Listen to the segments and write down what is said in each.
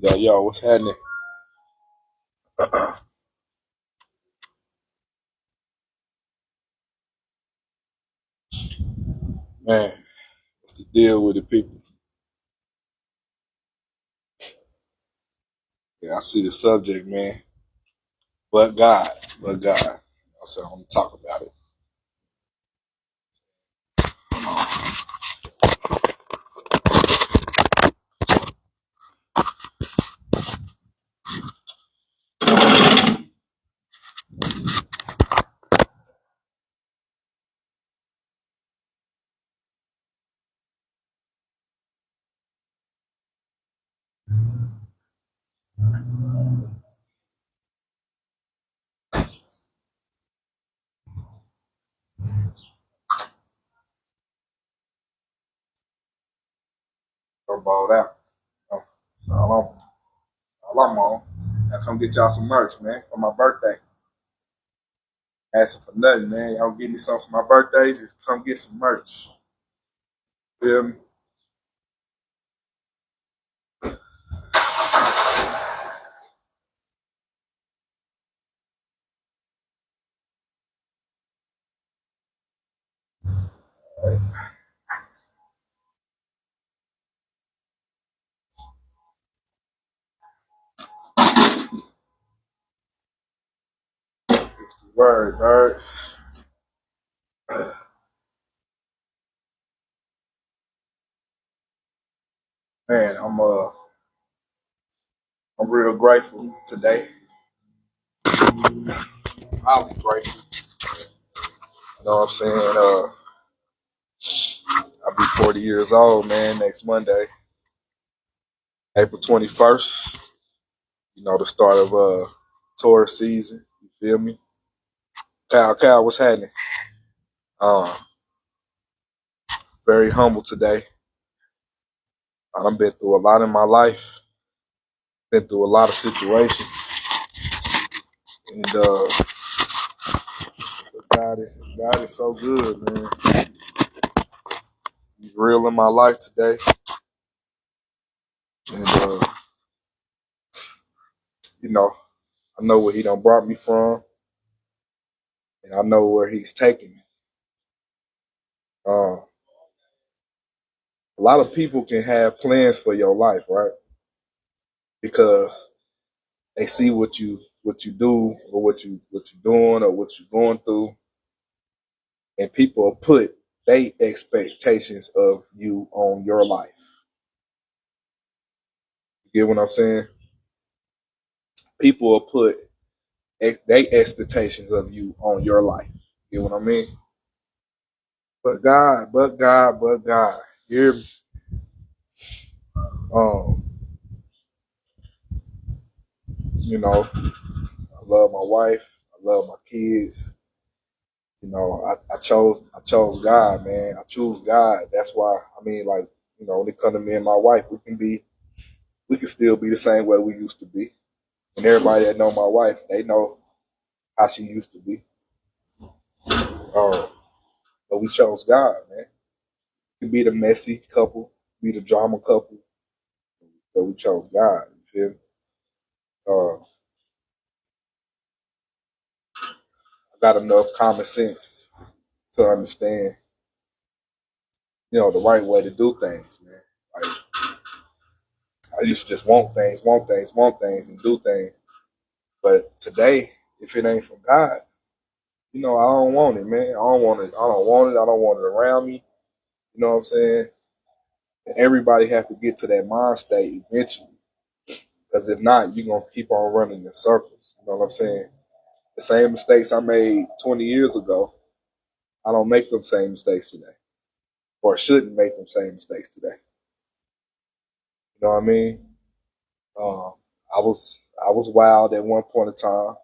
Yo, what's happening? Man, what's the deal with the people? Yeah, I see the subject, man. But God, but God. So I'm gonna talk about it. Or balled out. Oh, so all I'm on. I come get y'all some merch, man, for my birthday. Asking for nothing, man. Y'all give me something for my birthday, just come get some merch. Feel me? Word, word. Man, I'm real grateful today. I'll be grateful. You know what I'm saying? I'll be 40 years old, man, next Monday, April 21st. You know, the start of tourist season. You feel me? Cal, what's happening? Uh, very humble today. I've been through a lot in my life. Been through a lot of situations, and God is so good, man. He's real in my life today, and you know, I know where He done brought me from, and I know where He's taking me. A lot of people can have plans for your life, right? Because they see what you do or what you're doing or what you're going through, and people put they expectations of you on your life. You get what I'm saying? People will put they expectations of you on your life. You get what I mean? But God. You're um, you know, I love my wife, I love my kids. You know, I chose God, man. I choose God. That's why I mean, like, when it comes to me and my wife, we can still be the same way we used to be. And everybody that know my wife, they know how she used to be. Um, but we chose God, man. We could be the messy couple, be the drama couple, but we chose God. You feel me? I got enough common sense to understand, the right way to do things, man. Like, I used to just want things, and do things. But today, if it ain't from God, I don't want it, man. I don't want it. I don't want it. I don't want it around me. You know what I'm saying? And everybody has to get to that mind state eventually. Because if not, you're going to keep on running in circles. You know what I'm saying? The same mistakes I made 20 years ago, I don't make them same mistakes today. Or shouldn't make them same mistakes today. You know what I mean? Um, I was wild at one point in time.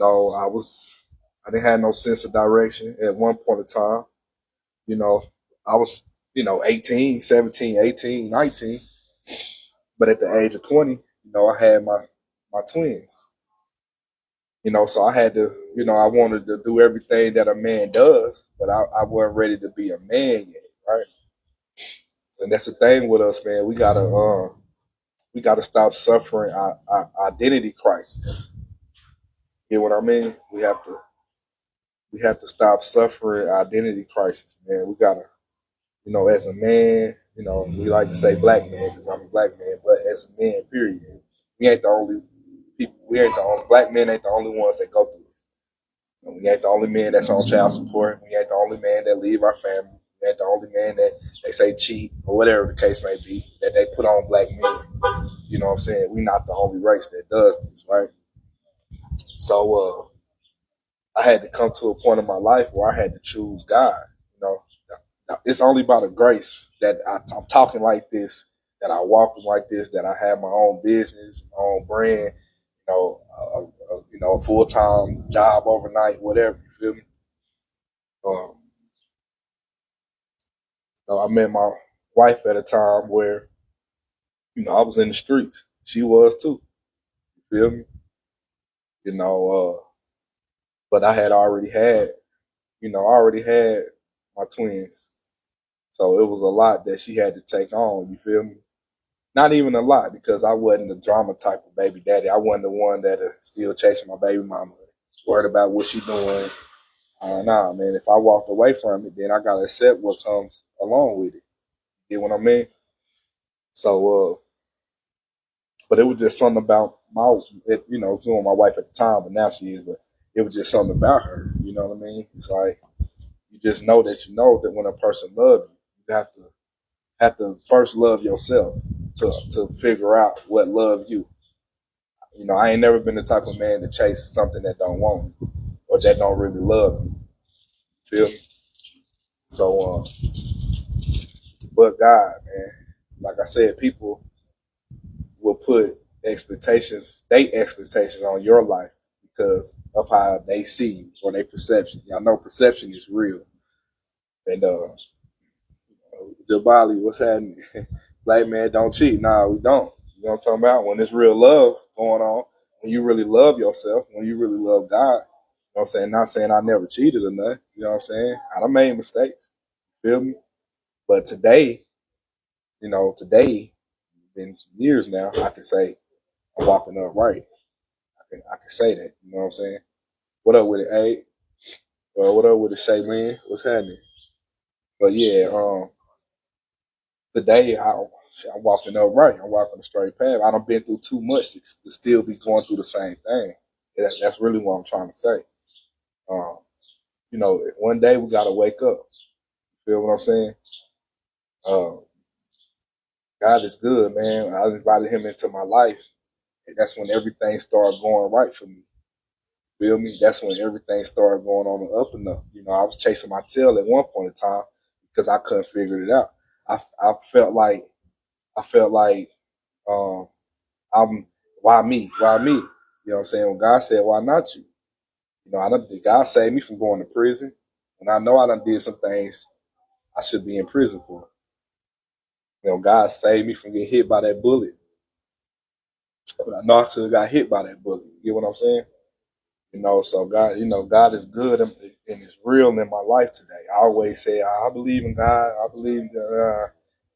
I didn't have no sense of direction at one point in time. You know, I was, 18, 17, 18, 19. But at the age of 20, I had my twins. So I had to, I wanted to do everything that a man does, but I wasn't ready to be a man yet, right? And that's the thing with us, man. We gotta we got to stop suffering our identity crisis. You know what I mean? We have to stop suffering identity crisis, man. We gotta, as a man, we like to say black man because I'm a black man, but as a man, period, we ain't the only people. We ain't the only black men. Ain't the only ones that go through this. We ain't the only man that's on child support. We ain't the only man that leave our family. We ain't the only man that they say cheat or whatever the case may be that they put on black men. You know what I'm saying? We not the only race that does this, right? So I had to come to a point in my life where I had to choose God. You know, it's only by the grace that I'm talking like this, that I walking like this, that I have my own business, my own brand, a full time job overnight, whatever. You feel me? Um, I met my wife at a time where I was in the streets. She was too. You feel me? You know, but I already had my twins, so it was a lot that she had to take on. You feel me? Not even a lot because I wasn't the drama type of baby daddy. I wasn't the one that still chasing my baby mama, worried about what she doing. Nah, man. If I walked away from it, then I gotta accept what comes along with it. You get what I mean? So, but it was just something about she wasn't my wife at the time, but now she is. But it was just something about her. You know what I mean? It's like you just know that when a person loves you, you have to first love yourself to figure out what love you. I ain't never been the type of man to chase something that don't want me or that don't really love me. Feel me? So, but God, man, like I said, people will put expectations on your life because of how they see you or their perception. Y'all know perception is real. And Jabali, what's happening? Black man don't cheat. Nah, we don't. You know what I'm talking about? When there's real love going on, when you really love yourself, when you really love God, you know what I'm saying? Not saying I never cheated or nothing. You know what I'm saying? I done made mistakes. Feel me? But today, been some years now, I can say I'm walking up right. I can say that. You know what I'm saying? What up with it, A? What up with it, Shaylin? What's happening? But yeah, today I'm walking up right. I'm walking the straight path. I done been through too much to still be going through the same thing. That's really what I'm trying to say. Um, one day we gotta wake up. Feel what I'm saying? Uh, God is good, man. I invited Him into my life, and that's when everything started going right for me. Feel me? That's when everything started going on the up and up. I was chasing my tail at one point in time because I couldn't figure it out. I felt like um, I'm why me? Why me? You know what I'm saying? When God said, why not you? God saved me from going to prison. And I know I done did some things I should be in prison for. God saved me from getting hit by that bullet. But I know I should have got hit by that bullet. You get what I'm saying? So God, God is good and is real in my life today. I always say, I believe in God. I believe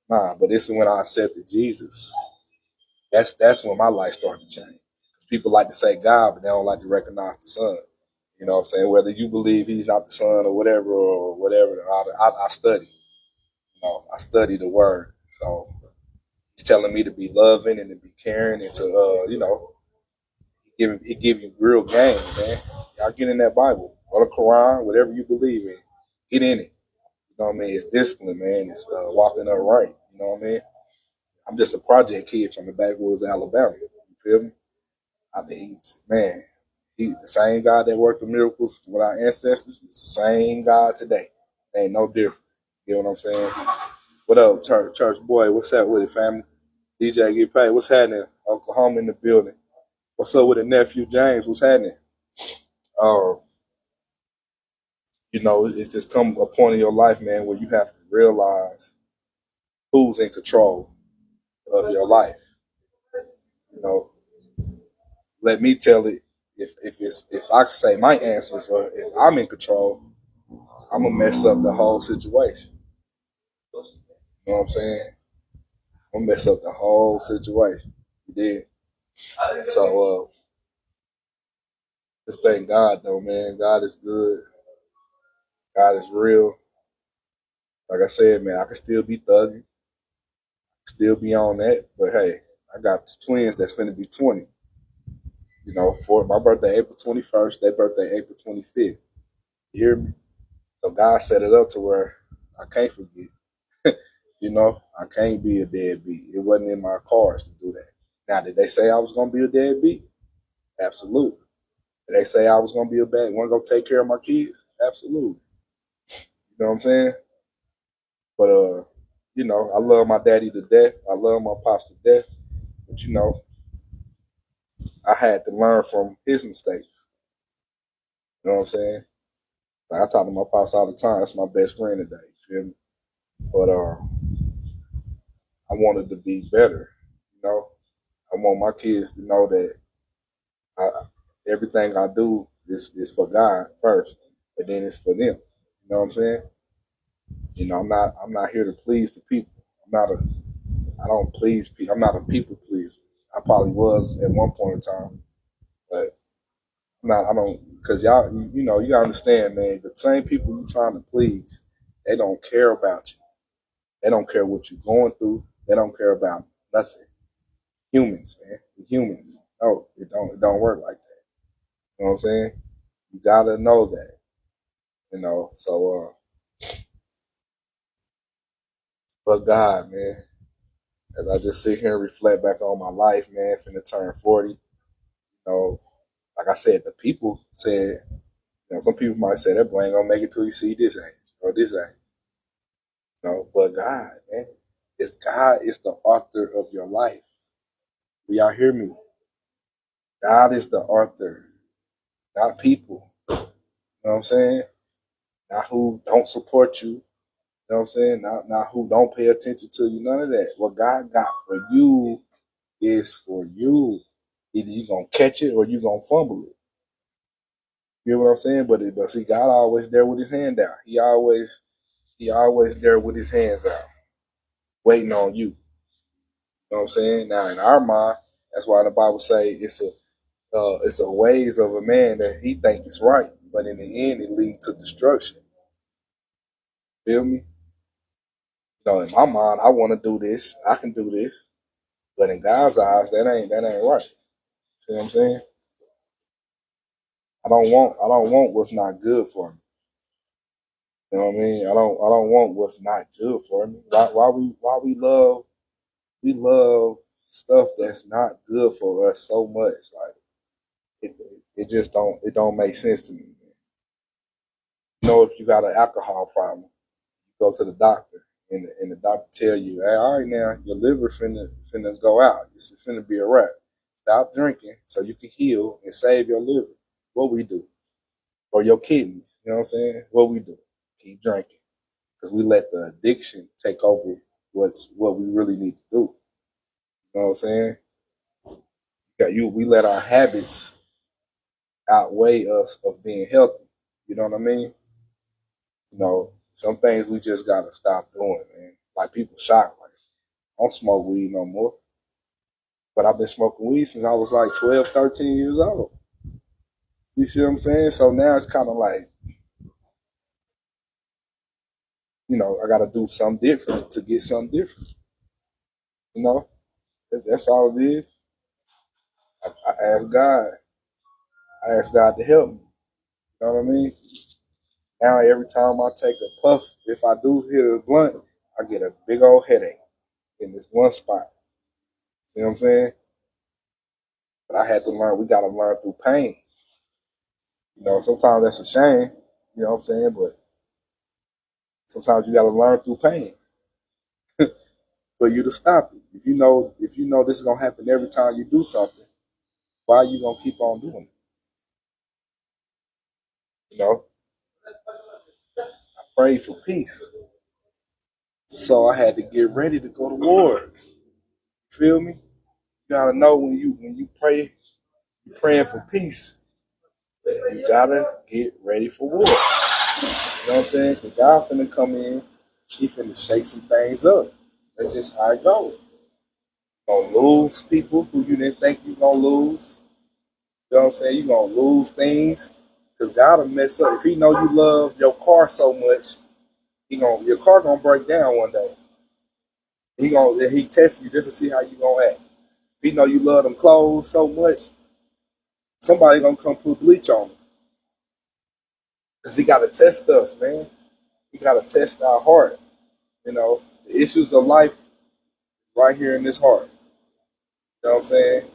nah, but this is when I accepted Jesus. That's when my life started to change. Because people like to say God, but they don't like to recognize the Son. You know what I'm saying? Whether you believe He's not the Son or whatever, I study. I study the Word. So He's telling me to be loving and to be caring and to, give you real game, man. Y'all get in that Bible or the Quran, whatever you believe in. Get in it. You know what I mean? It's discipline, man. It's walking upright. You know what I mean? I'm just a project kid from the backwoods, Alabama. You feel me? I mean, he's the same God that worked the miracles with our ancestors. It's the same God today. Ain't no different. You know what I'm saying? What up, church boy? What's up with it, family? DJ get paid. What's happening? Oklahoma in the building. What's up with the nephew James? What's happening? Uh, it's just come a point in your life, man, where you have to realize who's in control of your life. You know, let me tell it. If I say my answers or if I'm in control, I'm gonna mess up the whole situation. You know what I'm saying? I'm gonna mess up the whole situation. You did. So just thank God though, man. God is good. God is real. Like I said, man, I can still be thugging, still be on that. But hey, I got twins that's finna be 20. You know, for my birthday April 21st, their birthday April 25th. You hear me? So God set it up to where I can't forget. You know, I can't be a deadbeat. It wasn't in my cards to do that. Now, did they say I was gonna be a deadbeat? Absolutely. Did they say I was gonna be a bad one, gonna take care of my kids? Absolutely. You know what I'm saying? But you know, I love my daddy to death. I love my pops to death. But you know, I had to learn from his mistakes. You know what I'm saying? Like, I talk to my pops all the time. That's my best friend today. You feel me? But I wanted to be better. You know, I want my kids to know that I, everything I do is for God first, but then it's for them. You know what I'm saying? You know, I'm not here to please the people. I don't please people. I'm not a people pleaser. I probably was at one point in time, but I don't, because y'all, you know, you gotta understand, man. The same people you trying to please, they don't care about you. They don't care what you're going through. They don't care about nothing. Humans, man. We're humans. No, it don't work like that. You know what I'm saying? You gotta know that. You know, so but God, man, as I just sit here and reflect back on my life, man, finna turn 40, you know, like I said, the people said, you know, some people might say that boy ain't gonna make it till you see this age or this age. You know, but God, man, it's God is the author of your life. Do y'all hear me? God is the author, not people. You know what I'm saying? Not who don't support you. You know what I'm saying? Not who don't pay attention to you. None of that. What God got for you is for you. Either you gonna catch it or you gonna fumble it. You know what I'm saying? But see, God always there with his hand out. He always there with his hands out, waiting on you. You know what I'm saying? Now in our mind, that's why the Bible say it's a ways of a man that he think is right, but in the end it leads to destruction. Feel me? You know, in my mind, I want to do this. I can do this, but in God's eyes, that ain't right. See what I'm saying? I don't want what's not good for me. You know what I mean? I don't want what's not good for me. Why we love stuff that's not good for us so much. Like it it just don't make sense to me. You know, if you got an alcohol problem, you go to the doctor and the doctor tell you, hey, all right now, your liver finna go out. It's finna be a wrap. Stop drinking so you can heal and save your liver. What we do? Or your kidneys. You know what I'm saying? What we do? Keep drinking. Because we let the addiction take over what we really need to do. You know what I'm saying? We let our habits outweigh us of being healthy. You know what I mean? You know, some things we just gotta stop doing, man. Like people shocked, like I don't smoke weed no more. But I've been smoking weed since I was like 12, 13 years old. You see what I'm saying? So now it's kind of like, you know, I gotta do something different to get something different. You know, that's all it is. I ask God. I ask God to help me. You know what I mean? Now every time I take a puff, if I do hit a blunt, I get a big old headache in this one spot. See what I'm saying? But I had to learn. We got to learn through pain. You know, sometimes that's a shame. You know what I'm saying? But sometimes you got to learn through pain for you to stop it. If you know this is gonna happen every time you do something, why are you gonna keep on doing it? You know, I prayed for peace, so I had to get ready to go to war. Feel me? You gotta know when you pray, you're praying for peace. You gotta get ready for war. You know what I'm saying? The God finna come in, he finna shake some things up. That's just how it goes. You're gonna lose people who you didn't think you gonna lose. You know what I'm saying? You're gonna lose things. Cause God will mess up. If he know you love your car so much, your car gonna break down one day. He test you just to see how you gonna act. If he know you love them clothes so much, somebody gonna come put bleach on them. Cause he gotta test us, man. He gotta test our heart. You know, the issues of life right here in this heart. You know what I'm saying?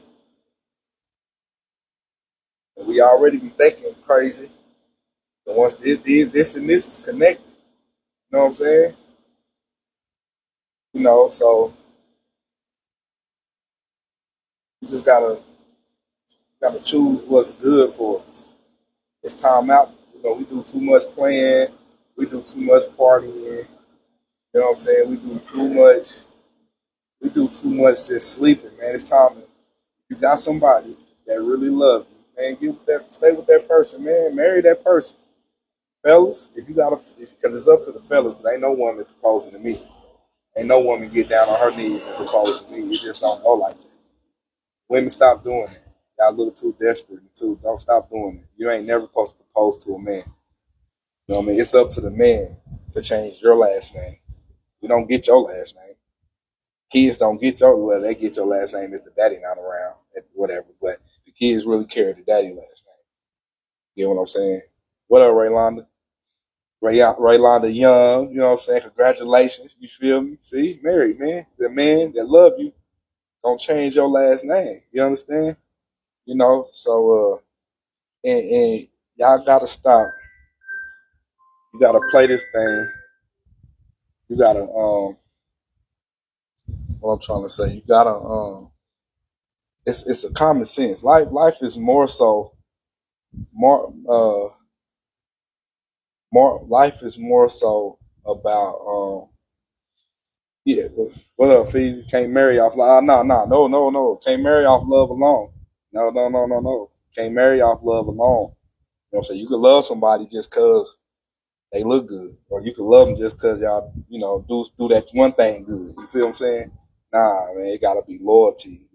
And we already be thinking crazy. But once this and this is connected, you know what I'm saying? So you just gotta choose what's good for us. It's time out. We do too much playing, we do too much partying, you know what I'm saying? We do too much just sleeping, man. It's time to, you got somebody that really loves you, man, stay with that person, man. Marry that person. Fellas, if you gotta, because it's up to the fellas, because ain't no woman proposing to me. Ain't no woman get down on her knees and propose to me. It just don't go like that. Women, stop doing that. Y'all a little too desperate and too. Don't stop doing it. You ain't never supposed to propose to a man. You know what I mean? It's up to the man to change your last name. You don't get your last name. Kids don't get they get your last name if the daddy not around, whatever. But the kids really carry the daddy last name. You get what I'm saying? What up, Raylonda? Raylonda Young, you know what I'm saying? Congratulations. You feel me? See, married, man. The man that love you don't change your last name. You understand? And y'all gotta stop. You gotta play this thing. You gotta what I'm trying to say. You gotta it's a common sense. Life is more more life is more so about yeah. What up, Feezy? Can't marry off love. No. Can't marry off love alone. No. Can't marry off love alone. You know what I'm saying? You can love somebody just cause they look good, or you can love them just cause y'all, do that one thing good. You feel what I'm saying? Nah, man, it gotta be loyalty,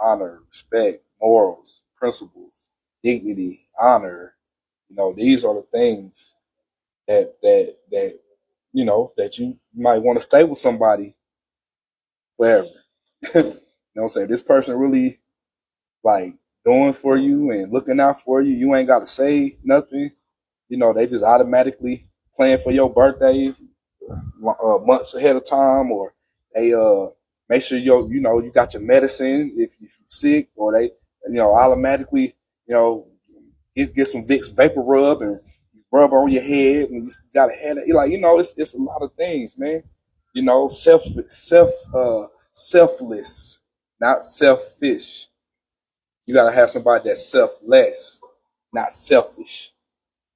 honor, respect, morals, principles, dignity, honor. These are the things that that you might want to stay with somebody forever. You know what I'm saying? This person really like doing for you and looking out for you. You ain't got to say nothing. They just automatically plan for your birthday months ahead of time, or they make sure you got your medicine if you're sick, or they automatically you know get some Vicks vapor rub and rub on your head when you got a headache. Like it's a lot of things, man. Selfless, not selfish. You gotta have somebody that's selfless, not selfish.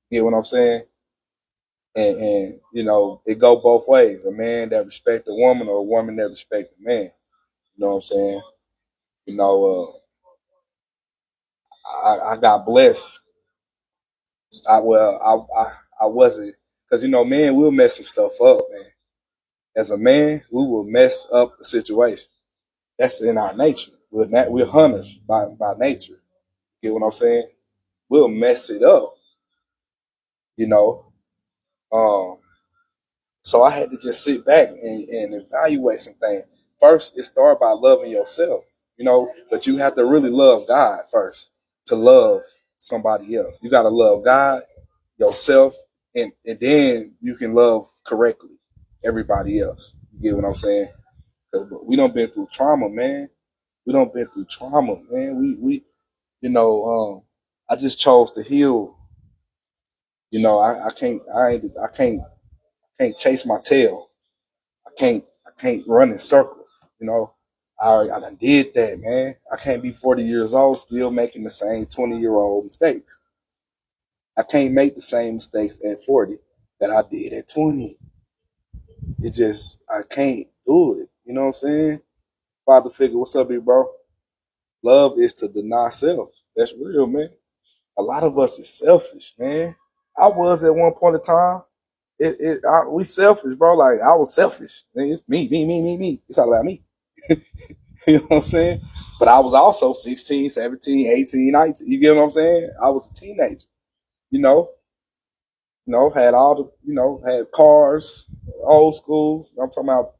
You get what I'm saying? And it go both ways. A man that respect a woman, or a woman that respect a man. You know what I'm saying? You know, I got blessed. I wasn't, because men will mess some stuff up, man. As a man, we will mess up the situation. That's in our nature. We're hunters by nature. You get what I'm saying? We'll mess it up. You know. Um, So I had to just sit back and evaluate some things. First, it started by loving yourself, but you have to really love God first to love somebody else. You got to love God, yourself, and then you can love correctly everybody else. You get what I'm saying? 'Cause we don't been through trauma, man. We don't been through trauma, man. I just chose to heal. I can't chase my tail. I can't run in circles. I done did that, man. I can't be 40 years old still making the same 20-year-old mistakes. I can't make the same mistakes at 40 that I did at 20. I can't do it. You know what I'm saying? Father figure, what's up, big bro? Love is to deny self. That's real, man. A lot of us is selfish, man. I was at one point in time. We selfish, bro. Like I was selfish. Man, it's me. It's all about me. You know what I'm saying? But I was also 16, 17, 18, 19. You get what I'm saying? I was a teenager, you know, had all the, had cars, old schools. I'm talking about,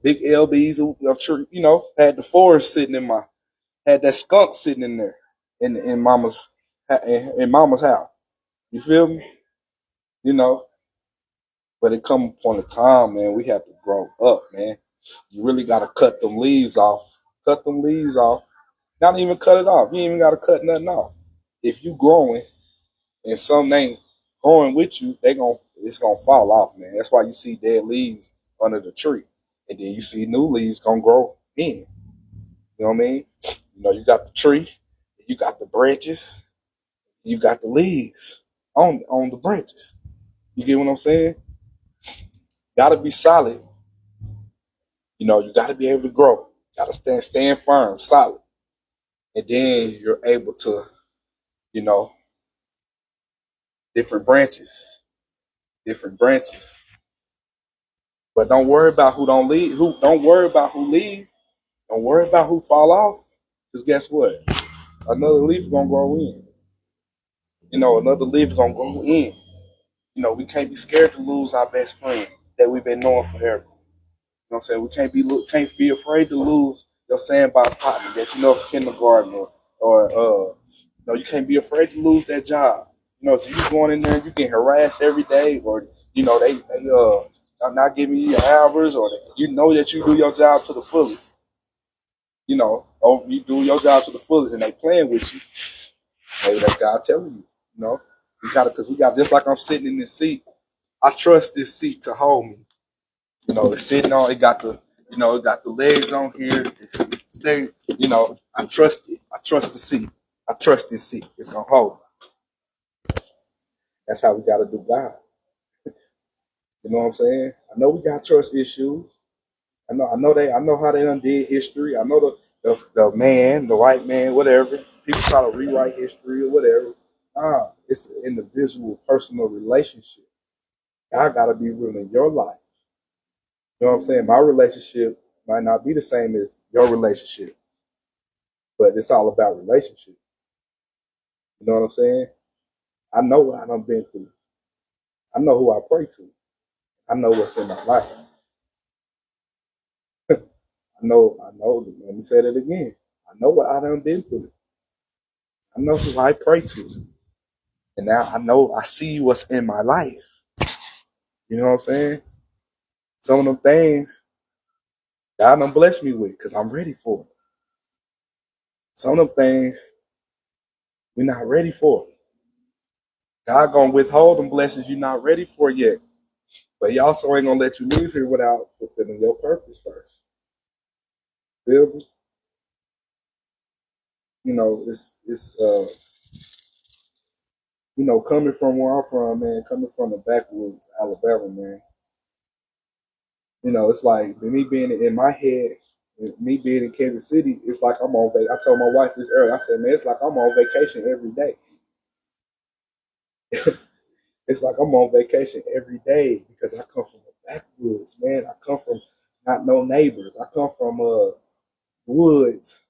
big LBs had the forest sitting had that skunk sitting in there in mama's house. You feel me? You know, but it come upon a time, man, we have to grow up, man. You really got to cut them leaves off. Cut them leaves off. Not even cut it off. You ain't even got to cut nothing off. If you growing and something ain't growing with you, it's gonna fall off, man. That's why you see dead leaves under the tree, and then you see new leaves gonna grow in. You know what I mean? You got the tree, you got the branches, you got the leaves on the branches. You get what I'm saying? Gotta be solid. You gotta be able to grow. Gotta stand firm, solid, and then you're able to, you know, different branches, different branches. But don't worry about who don't leave. Don't worry about who leave. Don't worry about who fall off. Because guess what? Another leaf gonna grow in. Another leaf gonna grow in. We can't be scared to lose our best friend that we've been knowing forever. You know what I'm saying? We can't be afraid to lose your sandbox partner that you know from kindergarten or you can't be afraid to lose that job. So you going in there and you getting harassed every day, or they are not giving you your hours, or you know that you do your job to the fullest. Or you do your job to the fullest, and they playing with you. Maybe that's God telling you. Because we got just like I'm sitting in this seat. I trust this seat to hold me. It's sitting on. It got the legs on here. It's stay. I trust it. I trust the seat. I trust this seat. It's gonna hold. That's how we gotta do God. You know what I'm saying? I know we got trust issues. I know how they undid history. I know the white man, whatever. People try to rewrite history or whatever. It's an individual, personal relationship. God gotta be real in your life. You know what I'm saying? My relationship might not be the same as your relationship, but it's all about relationship. You know what I'm saying? I know what I done been through. I know who I pray to. I know what's in my life. I know. Let me say that again. I know what I done been through. I know who I pray to. And now I know I see what's in my life. You know what I'm saying? Some of them things God done blessed me with because I'm ready for it. Some of them things we're not ready for. God gonna withhold them blessings you're not ready for yet. But he also ain't gonna let you leave here without fulfilling your purpose first. Feel me? It's coming from where I'm from, man, coming from the backwoods, Alabama, man. It's like me being in my head, me being in Kansas City, it's like I'm on vacation. I told my wife this earlier. I said, man, it's like I'm on vacation every day. It's like I'm on vacation every day because I come from the backwoods, man. I come from not no neighbors. I come from woods,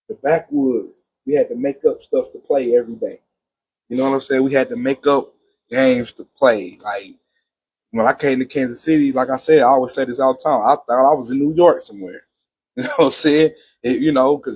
the backwoods. We had to make up stuff to play every day. You know what I'm saying? We had to make up games to play. Like when I came to Kansas City, like I said, I always say this all the time. I thought I was in New York somewhere. You know what I'm saying? Because